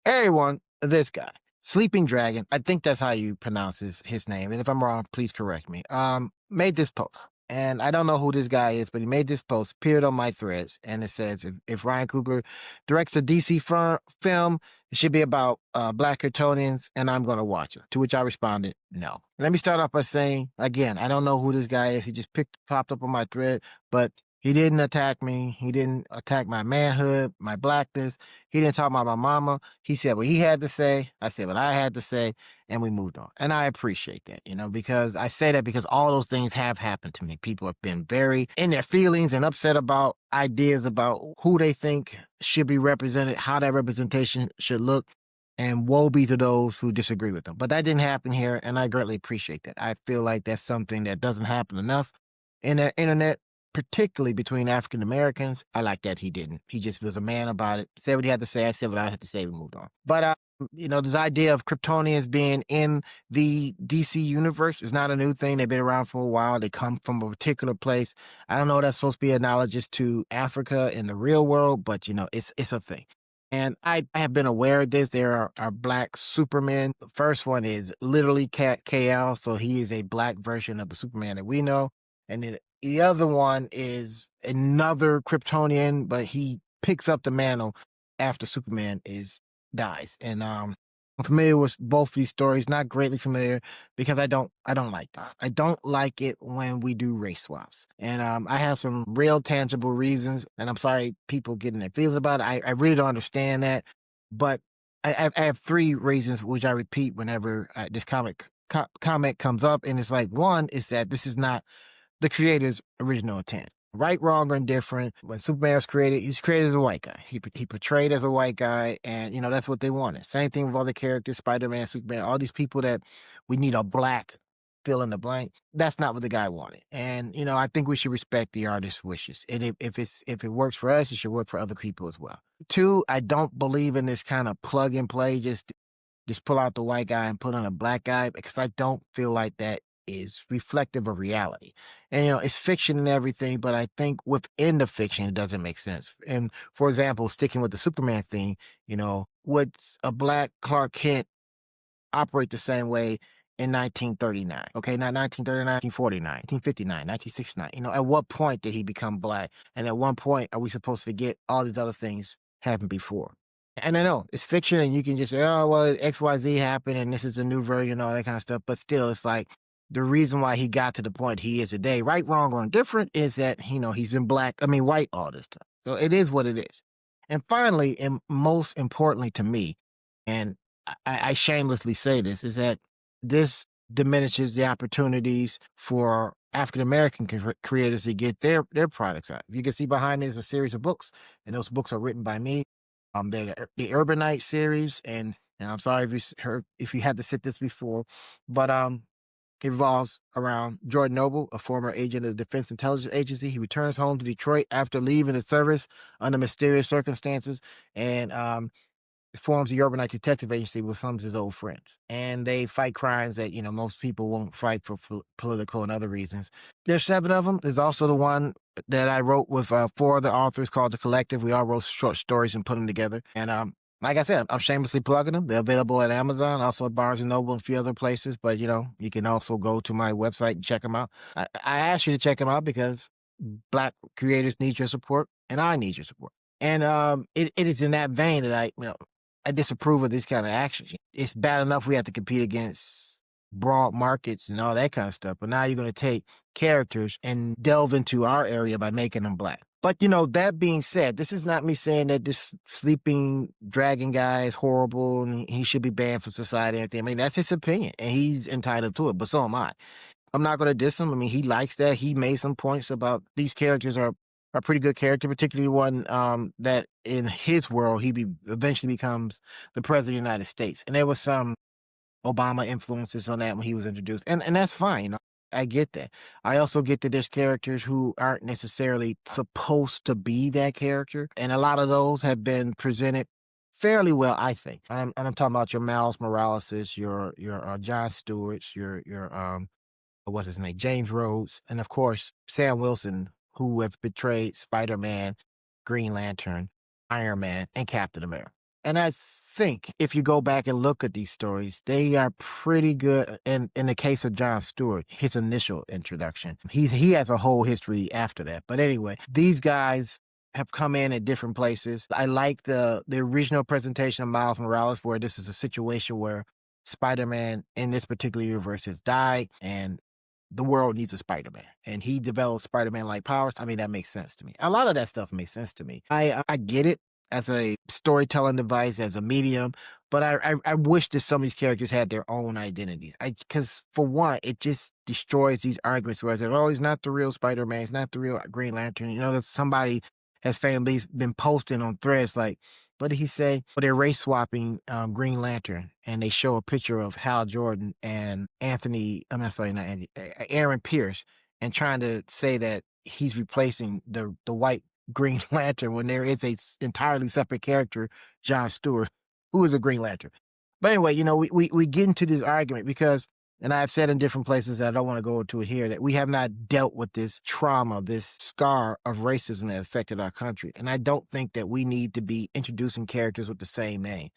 Everyone, this guy, Sleeping Dragon, I think that's how you pronounce his name. And if I'm wrong, please correct me. Made this post. And I don't know who this guy is, but he made this post, appeared on my threads, and it says if Ryan Coogler directs a DC film, it should be about Black Kryptonians, and I'm going to watch it. To which I responded, no. Let me start off by saying, again, I don't know who this guy is. He just popped up on my thread, but he didn't attack me. He didn't attack my manhood, my blackness. He didn't talk about my mama. He said what he had to say. I said what I had to say, and we moved on. And I appreciate that, because I say that because all those things have happened to me. People have been very in their feelings and upset about ideas about who they think should be represented, how that representation should look. And woe be to those who disagree with them. But that didn't happen here, and I greatly appreciate that. I feel like that's something that doesn't happen enough in the internet, particularly between African Americans. I like that he didn't. He just was a man about it. Said what he had to say. I said what I had to say. We moved on. But this idea of Kryptonians being in the DC universe is not a new thing. They've been around for a while. They come from a particular place. I don't know if that's supposed to be analogous to Africa in the real world, but it's a thing. And I have been aware of this. There are black Supermen. The first one is literally KL, so he is a black version of the Superman that we know. And then the other one is another Kryptonian, but he picks up the mantle after Superman dies. And I'm familiar with both these stories, not greatly familiar because I don't like this. I don't like it when we do race swaps. And I have some real tangible reasons, and I'm sorry people getting their feelings about it. I really don't understand that. But I have three reasons which I repeat whenever this comment comes up. And it's like, one is that this is not the creator's original intent. Right, wrong, or indifferent. When Superman was created, he's created as a white guy. He portrayed as a white guy, and that's what they wanted. Same thing with other characters, Spider-Man, Superman, all these people that we need a black fill in the blank. That's not what the guy wanted. And I think we should respect the artist's wishes. And if it works for us, it should work for other people as well. Two, I don't believe in this kind of plug and play, just pull out the white guy and put on a black guy, because I don't feel like that is reflective of reality. And it's fiction and everything, but I think within the fiction it doesn't make sense. And for example, sticking with the Superman thing, would a black Clark Kent operate the same way in 1939? Okay, not 1939, 1949, 1959, 1969. At what point did he become black? And at one point are we supposed to forget all these other things happened before? And I know it's fiction, and you can just say, oh, well, XYZ happened, and this is a new version, all that kind of stuff. But still, it's like the reason why he got to the point he is today, right, wrong, or indifferent, is that, he's been white all this time. So it is what it is. And finally, and most importantly to me, and I shamelessly say this, is that this diminishes the opportunities for African American creators to get their products out. You can see behind me is a series of books, and those books are written by me. They're the UrbanKnights series, and I'm sorry if you had to sit this before, but it revolves around Jordan Noble, a former agent of the Defense Intelligence Agency. He returns home to Detroit after leaving the service under mysterious circumstances, and forms the UrbanKnights Detective Agency with some of his old friends. And they fight crimes that, most people won't fight for political and other reasons. There's 7 of them. There's also the one that I wrote with 4 other authors called The Collective. We all wrote short stories and put them together. And like I said, I'm shamelessly plugging them. They're available at Amazon, also at Barnes & Noble and a few other places. But, you can also go to my website and check them out. I asked you to check them out because Black creators need your support, and I need your support. And it is in that vein that I disapprove of this kind of action. It's bad enough we have to compete against broad markets and all that kind of stuff, but now you're going to take characters and delve into our area by making them black. But, that being said, this is not me saying that this sleeping dragon guy is horrible and he should be banned from society and everything. I mean, that's his opinion, and he's entitled to it, but so am I. I'm not going to diss him. I mean, he likes that. He made some points about these characters are a pretty good character, particularly one that in his world, he eventually becomes the president of the United States. And there was some Obama influences on that when he was introduced. And that's fine. I get that. I also get that there's characters who aren't necessarily supposed to be that character. And a lot of those have been presented fairly well, I think. And I'm talking about your Miles Moraleses, your Jon Stewarts, your what's his name, James Rhodes, and of course, Sam Wilson, who have betrayed Spider-Man, Green Lantern, Iron Man, and Captain America. And I think if you go back and look at these stories, they are pretty good. In the case of John Stewart, his initial introduction, he has a whole history after that. But anyway, these guys have come in at different places. I like the original presentation of Miles Morales, where this is a situation where Spider-Man in this particular universe has died, and the world needs a Spider-Man, and he develops Spider-Man-like powers. I mean, that makes sense to me. A lot of that stuff makes sense to me. I get it as a storytelling device, as a medium, but I wish that some of these characters had their own identities. Because for one, it just destroys these arguments where it's like, oh, he's not the real Spider-Man, he's not the real Green Lantern. You know, there's somebody has family been posting on threads like, what did he say? Well, they're race swapping Green Lantern, and they show a picture of Hal Jordan and I'm sorry, not Andy, Aaron Pierce, and trying to say that he's replacing the white Green Lantern when there is a entirely separate character, John Stewart, who is a Green Lantern. But anyway, you know, we get into this argument because, and I've said in different places that I don't want to go into it here, that we have not dealt with this trauma, this scar of racism that affected our country. And I don't think that we need to be introducing characters with the same name.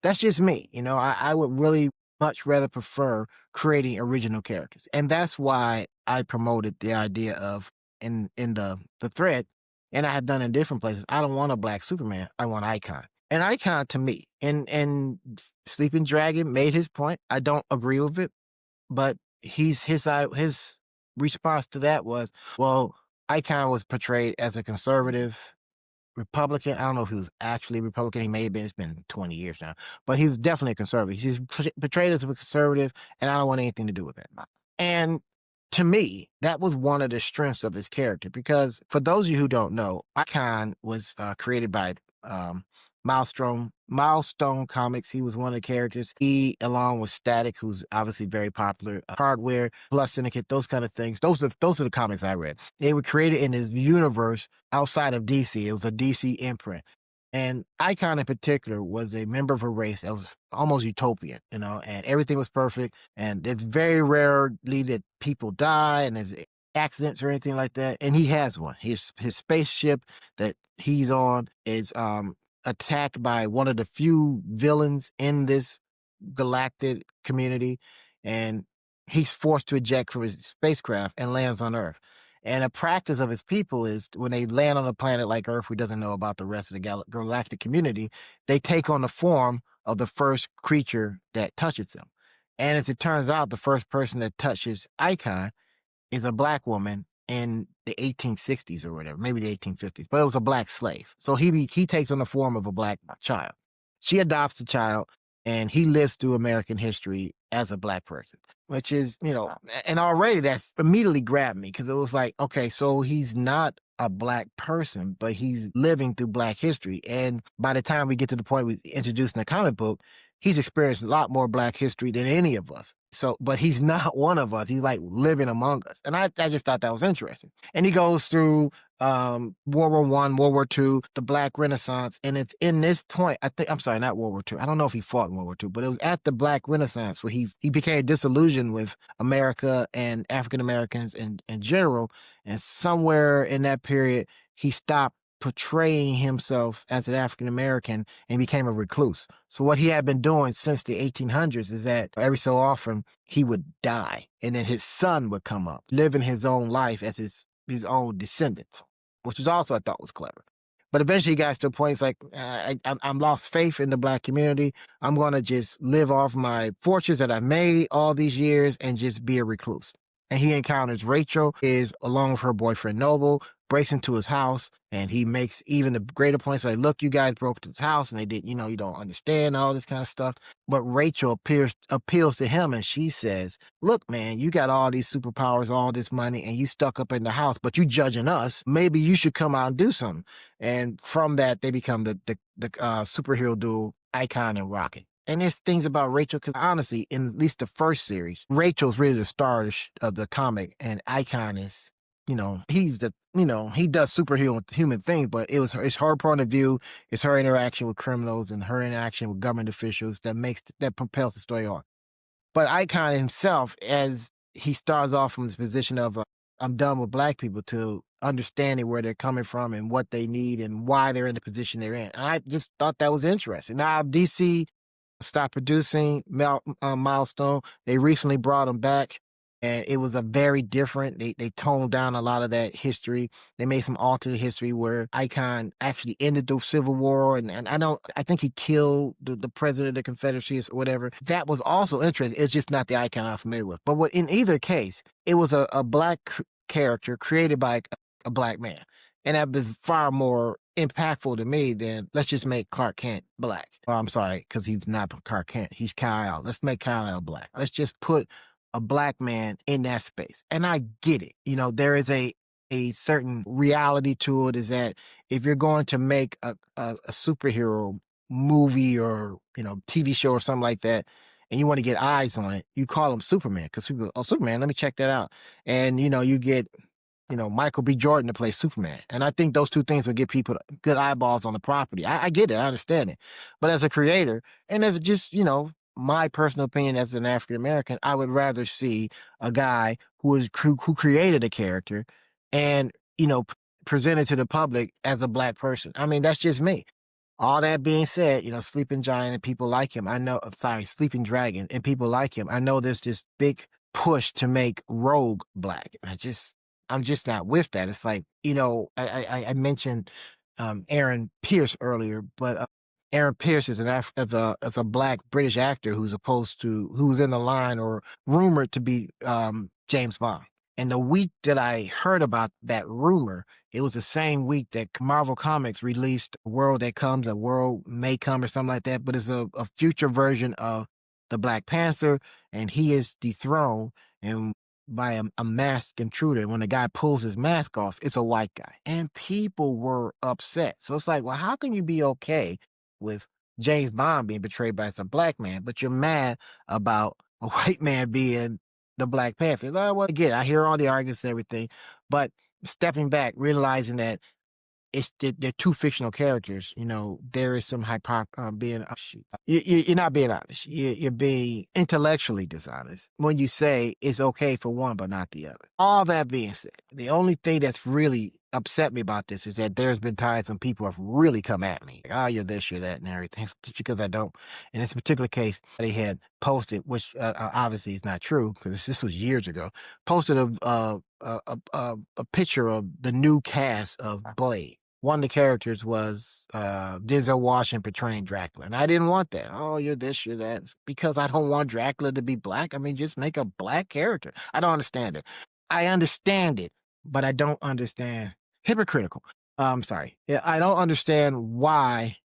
That's just me. You know, I would really much rather prefer creating original characters. And that's why I promoted the idea of in the thread, and I have done in different places. I don't want a black Superman. I want Icon. And Icon to me, and Sleeping Dragon made his point. I don't agree with it, but his response to that was, well, Icon was portrayed as a conservative Republican. I don't know if he was actually Republican. He may have been. It's been 20 years now, but he's definitely a conservative. He's portrayed as a conservative, and I don't want anything to do with it. And to me, that was one of the strengths of his character, because for those of you who don't know, Icon was created by Milestone Comics. He was one of the characters. He, along with Static, who's obviously very popular, Hardware, Plus Syndicate, those kind of things. Those are the comics I read. They were created in his universe outside of DC. It was a DC imprint. And Icon in particular was a member of a race that was almost utopian, you know, and everything was perfect. And it's very rarely that people die and there's accidents or anything like that. And he has one. His spaceship that he's on is attacked by one of the few villains in this galactic community, and he's forced to eject from his spacecraft and lands on Earth. And a practice of his people is when they land on a planet like Earth, who doesn't know about the rest of the galactic community, they take on the form of the first creature that touches them. And as it turns out, the first person that touches Icon is a black woman in the 1860s or whatever, maybe the 1850s, but it was a black slave. So he takes on the form of a black child. She adopts the child, and he lives through American history as a black person, which is, you know, and already that's immediately grabbed me, because it was like, okay, so he's not a black person, but he's living through black history. And by the time we get to the point we introduce in the comic book, he's experienced a lot more black history than any of us. So, but he's not one of us. He's like living among us. And I just thought that was interesting. And he goes through World War I, World War II, the Black Renaissance. And it's in this point, I'm sorry, not World War II. I don't know if he fought in World War II, but it was at the Black Renaissance where he became disillusioned with America and African Americans in general. And somewhere in that period, he stopped portraying himself as an African American and became a recluse. So what he had been doing since the 1800s is that every so often he would die, and then his son would come up, living his own life as his own descendants, which was also, I thought, was clever. But eventually he got to a point, it's like, I'm lost faith in the black community. I'm going to just live off my fortunes that I made all these years and just be a recluse. And he encounters Rachel, is along with her boyfriend Noble, breaks into his house, and he makes even the greater points like, look, you guys broke into his house and they did, you know, you don't understand all this kind of stuff. But Rachel appeals to him, and she says, look, man, you got all these superpowers, all this money, and you stuck up in the house, but you judging us. Maybe you should come out and do something. And from that, they become the superhero duo, Icon and Rocket. And there's things about Rachel, because honestly, in at least the first series, Rachel's really the star of the comic, and Icon is, you know, he does superhuman things, but it's her point of view, it's her interaction with criminals and her interaction with government officials that propels the story on. But Icon himself, as he starts off from this position of I'm done with black people, to understanding where they're coming from and what they need and why they're in the position they're in. And I just thought that was interesting. Now, DC stopped producing Milestone. They recently brought him back, and it was a very different. They toned down a lot of that history. They made some alternate history where Icon actually ended the Civil War, and I think he killed the president of the Confederacy or whatever. That was also interesting. It's just not the Icon I'm familiar with. But what in either case, it was a black character created by a black man. And that was far more impactful to me than let's just make Clark Kent black. Oh, I'm sorry, because he's not Clark Kent. He's Kal-El. Let's make Kal-El black. Let's just put a black man in that space. And I get it. There is a certain reality to it, is that if you're going to make a superhero movie or, TV show or something like that, and you want to get eyes on it, you call him Superman, because people, oh, Superman, let me check that out. And, you get Michael B. Jordan to play Superman. And I think those two things would get people good eyeballs on the property. I get it. I understand it. But as a creator, and as just, my personal opinion as an African American, I would rather see a guy who created a character and, presented to the public as a black person. I mean, that's just me. All that being said, Sleeping Giant and people like him. Sleeping Dragon and people like him. I know there's this big push to make Rogue black. I'm just not with that. It's like, I mentioned Aaron Pierce earlier, but Aaron Pierce is as a black British actor who's in the line or rumored to be James Bond. And the week that I heard about that rumor, it was the same week that Marvel Comics released A World That Comes, A World May Come, or something like that. But it's a future version of the Black Panther, and he is dethroned and by a masked intruder. When the guy pulls his mask off, it's a white guy. And people were upset. So it's like, well, how can you be okay with James Bond being portrayed by some black man, but you're mad about a white man being the Black Panther? Well, again, I hear all the arguments and everything, but stepping back, realizing that they're two fictional characters. There is some being you're not being honest. You're being intellectually dishonest when you say it's okay for one but not the other. All that being said, the only thing that's really upset me about this is that there's been times when people have really come at me. Like, oh, you're this, you're that, and everything. Just because I don't. In this particular case, they had posted, which obviously is not true because this was years ago, posted a picture of the new cast of Blade. One of the characters was Denzel Washington portraying Dracula. And I didn't want that. Oh, you're this, you're that. Because I don't want Dracula to be black. I mean, just make a black character. I don't understand it. I understand it, but I don't understand. Hypocritical. I'm sorry. Yeah, I don't understand why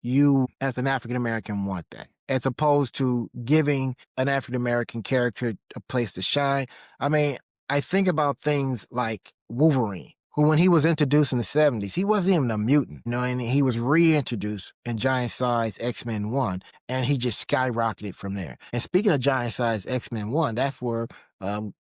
you, as an African American, want that, as opposed to giving an African American character a place to shine. I mean, I think about things like Wolverine, who, when he was introduced in the 70s, he wasn't even a mutant, and he was reintroduced in Giant Size X-Men 1, and he just skyrocketed from there. And speaking of Giant Size X-Men 1, that's where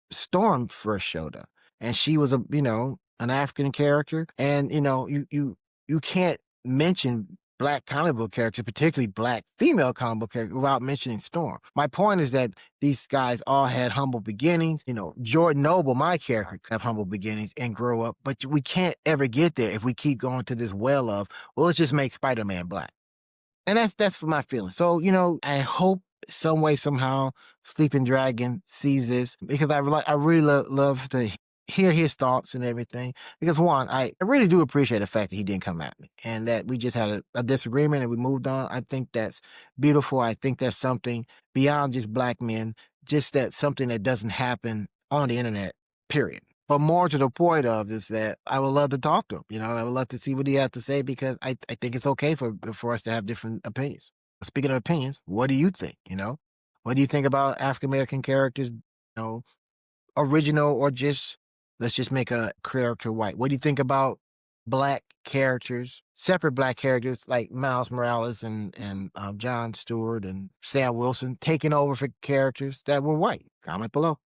Storm first showed up. And she was an African character. And, you can't mention black comic book characters, particularly black female comic book characters, without mentioning Storm. My point is that these guys all had humble beginnings. Jordan Noble, my character, have humble beginnings and grow up, but we can't ever get there if we keep going to this well of, well, let's just make Spider-Man black. And that's for my feeling. So, I hope some way, somehow, Sleeping Dragon sees this, because I really love to hear his thoughts and everything. Because one, I really do appreciate the fact that he didn't come at me and that we just had a disagreement and we moved on. I think that's beautiful. I think that's something beyond just black men, just that something that doesn't happen on the internet, period. But more to the point of is that I would love to talk to him, and I would love to see what he has to say, because I think it's okay for us to have different opinions. Speaking of opinions, what do you think? What do you think about African American characters, original or just, let's just make a character white? What do you think about black characters, separate black characters like Miles Morales and John Stewart and Sam Wilson taking over for characters that were white? Comment below.